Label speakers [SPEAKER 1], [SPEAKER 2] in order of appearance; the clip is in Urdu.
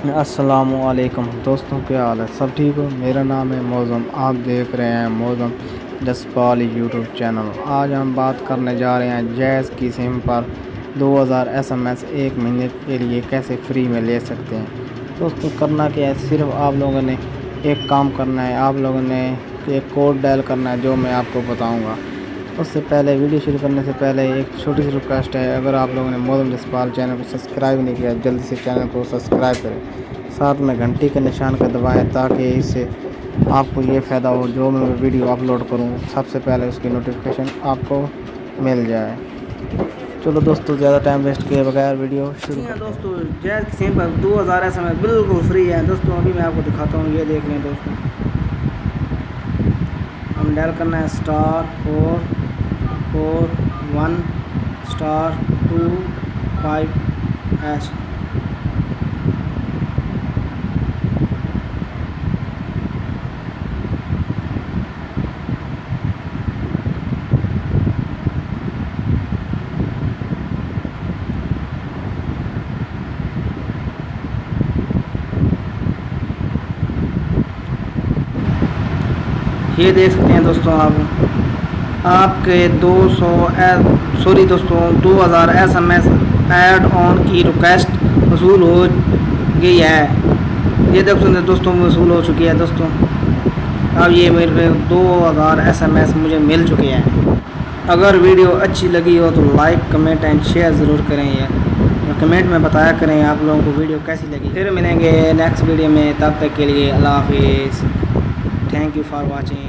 [SPEAKER 1] السلام علیکم دوستوں، کیا حال ہے؟ سب ٹھیک ہو؟ میرا نام ہے موزم، آپ دیکھ رہے ہیں موزم جسپال یوٹیوب چینل۔ آج ہم بات کرنے جا رہے ہیں جیز کی سم پر 2000 SMS ایک مہینے کے لیے کیسے فری میں لے سکتے ہیں۔ دوستوں کرنا کیا ہے، صرف آپ لوگوں نے ایک کام کرنا ہے، آپ لوگوں نے ایک کوڈ ڈائل کرنا ہے جو میں آپ کو بتاؤں گا۔ اس سے پہلے ویڈیو شروع کرنے سے پہلے ایک چھوٹی سی ریکویسٹ ہے، اگر آپ لوگوں نے موزم جسپال چینل کو سبسکرائب نہیں کیا جلدی سے چینل کو سبسکرائب کریں، ساتھ میں گھنٹی کے نشان کو دبائیں تاکہ اس سے آپ کو یہ فائدہ ہو جو میں ویڈیو اپلوڈ کروں سب سے پہلے اس کی نوٹیفیکیشن آپ کو مل جائے۔ چلو دوستو زیادہ ٹائم ویسٹ کیے بغیر ویڈیو شروع کرتے ہیں۔
[SPEAKER 2] دوستو جیز کی سم پر 2000 SMS بالکل فری ہے دوستوں۔ ابھی میں آپ کو دکھاتا ہوں، یہ دیکھ لیں دوستوں، ہم ڈائل کرنا ہے *441*25#۔ یہ دیکھ سکتے ہیں دوستوں، آپ کے 2000 SMS ایڈ آن کی ریکویسٹ وصول ہو گئی ہے۔ یہ دیکھ سکتے ہیں دوستوں، وصول ہو چکی ہے دوستوں۔ اب یہ میرے 2000 SMS مجھے مل چکے ہیں۔ اگر ویڈیو اچھی لگی ہو تو لائک، کمنٹ اینڈ شیئر ضرور کریں اور کمنٹ میں بتایا کریں آپ لوگوں کو ویڈیو کیسی لگی۔ پھر ملیں گے نیکسٹ ویڈیو میں، تب تک کے لیے اللہ حافظ۔ Thank you for watching.